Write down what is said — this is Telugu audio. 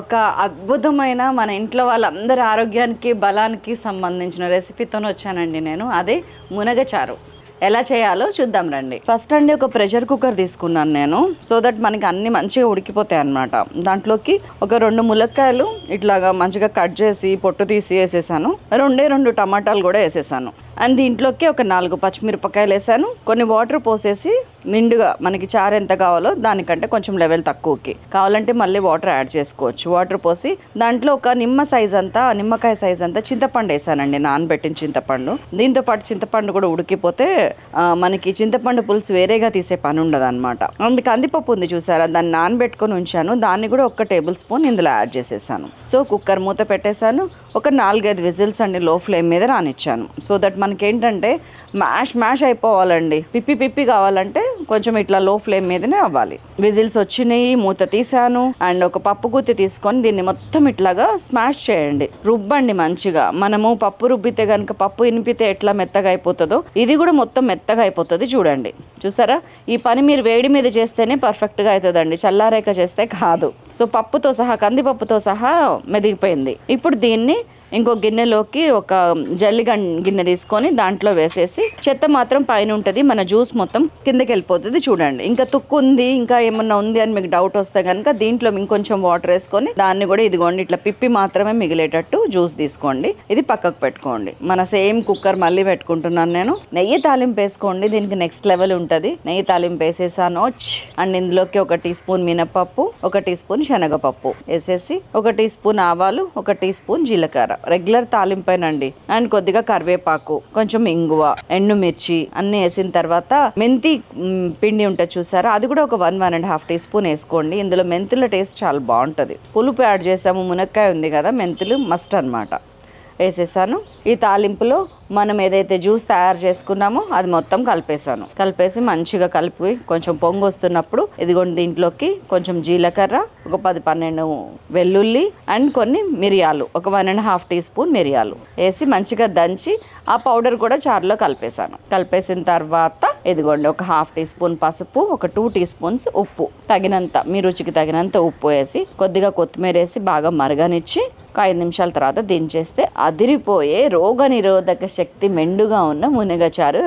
ఒక అద్భుతమైన మన ఇంట్లో వాళ్ళందరి ఆరోగ్యానికి బలానికి సంబంధించిన రెసిపీతో వచ్చానండి నేను. అదే మునగచారు. ఎలా చేయాలో చూద్దాం రండి. ఫస్ట్ అండి ఒక ప్రెషర్ కుక్కర్ తీసుకున్నాను నేను, సో దట్ మనకి అన్ని మంచిగా ఉడికిపోతాయి అన్నమాట. దాంట్లోకి ఒక 2 ములక్కాయలు ఇట్లాగా మంచిగా కట్ చేసి పొట్టు తీసి వేసేసాను. 2 టమాటాలు కూడా వేసేసాను. అండ్ దీంట్లోకి ఒక 4 పచ్చిమిరపకాయలు వేసాను. కొన్ని వాటర్ పోసేసి నిండుగా మనకి చారు ఎంత కావాలో దానికంటే కొంచెం లెవెల్ తక్కువకి కావాలంటే మళ్ళీ వాటర్ యాడ్ చేసుకోవచ్చు. వాటర్ పోసి దాంట్లో ఒక నిమ్మకాయ సైజ్ అంతా చింతపండు వేసానండి, నానబెట్టిన చింతపండు. దీంతో పాటు చింతపండు కూడా ఉడికిపోతే మనకి చింతపండు పులుసు వేరేగా తీసే పని ఉండదు అనమాట. అండ్ కందిపప్పు ఉంది చూసారా, దాన్ని నానబెట్టుకొని ఉంచాను. దాన్ని కూడా 1 టేబుల్ స్పూన్ ఇందులో యాడ్ చేసేసాను. సో కుక్కర్ మూత పెట్టేశాను. ఒక 4-5 విజిల్స్ అండి లో ఫ్లేమ్ మీద రానిచ్చాను. సో దట్ మనకి ఏంటంటే మ్యాష్ అయిపోవాలండి. పిప్పి కావాలంటే కొంచెం ఇట్లా లో ఫ్లేమ్ మీదనే అవ్వాలి. విజిల్స్ వచ్చినాయి, మూత తీసాను. అండ్ ఒక పప్పు గుత్తి తీసుకొని దీన్ని మొత్తం ఇట్లాగా స్మాష్ చేయండి, రుబ్బండి మంచిగా. మనము పప్పు రుబ్బితే కనుక పప్పు ఇనిపితే ఎట్లా మెత్తగా అయిపోతుందో ఇది కూడా మొత్తం మెత్తగా అయిపోతుంది. చూడండి, చూసారా? ఈ పని మీరు వేడి మీద చేస్తేనే పర్ఫెక్ట్గా అవుతుందండి, చల్లారేక చేస్తే కాదు. సో పప్పుతో సహా, కందిపప్పుతో సహా మెదిగిపోయింది. ఇప్పుడు దీన్ని ఇంకో గిన్నెలోకి ఒక గిన్నె తీసుకొని దాంట్లో వేసేసి, చెత్త మాత్రం పైన ఉంటుంది, మన జ్యూస్ మొత్తం కిందకి వెళ్ళిపోతుంది. చూడండి, ఇంకా తుక్కు ఉంది, ఇంకా ఏమన్నా ఉంది అని మీకు డౌట్ వస్తే కనుక దీంట్లో ఇంకొంచెం వాటర్ వేసుకొని దాన్ని కూడా ఇదిగోండి ఇట్లా పిప్పి మాత్రమే మిగిలేటట్టు జ్యూస్ తీసుకోండి. ఇది పక్కకు పెట్టుకోండి. మన సేమ్ కుక్కర్ మళ్ళీ పెట్టుకుంటున్నాను నేను. నెయ్యి తాలింపు వేసుకోండి, దీనికి నెక్స్ట్ లెవెల్ ఉంటుంది. నెయ్యి తాలింపు వేసేసాను. అండ్ ఇందులోకి 1 టీ స్పూన్ మినపప్పు, 1 టీ స్పూన్ శనగపప్పు వేసేసి, 1 టీ స్పూన్ ఆవాలు, 1 టీ స్పూన్ జీలకర్ర, రెగ్యులర్ తాలింపేనండి. అండ్ కొద్దిగా కరివేపాకు, కొంచెం ఇంగువ, ఎండుమిర్చి అన్ని వేసిన తర్వాత మెంతి పిండి ఉంటుంది చూసారా, అది కూడా ఒక 1-1.5 టీ స్పూన్ వేసుకోండి. ఇందులో మెంతుల టేస్ట్ చాలా బాగుంటుంది. పులుపు యాడ్ చేసాము, మునక్కాయ ఉంది కదా, మెంతులు మస్ట్ అన్నమాట. వేసేసాను. ఈ తాలింపులో మనం ఏదైతే జ్యూస్ తయారు చేసుకున్నామో అది మొత్తం కలిపేసి మంచిగా కలిపి కొంచెం పొంగు వస్తున్నప్పుడు ఇదిగోండి దీంట్లోకి కొంచెం జీలకర్ర, ఒక 10-12 వెల్లుల్లి అండ్ కొన్ని మిరియాలు, ఒక 1.5 టీ స్పూన్ మిరియాలు వేసి మంచిగా దంచి ఆ పౌడర్ కూడా చారులో కలిపేసిన తర్వాత ఇదిగోండి ఒక 1/2 టీ స్పూన్ పసుపు, ఒక 2 టీ స్పూన్స్ ఉప్పు, తగినంత మీ రుచికి తగినంత ఉప్పు వేసి కొద్దిగా కొత్తిమీర వేసి బాగా మరగనిచ్చి ఒక 5 నిమిషాల తర్వాత దించేస్తే అదిరిపోయే రోగ నిరోధక శక్తి మెండుగా ఉన్న మునగచారు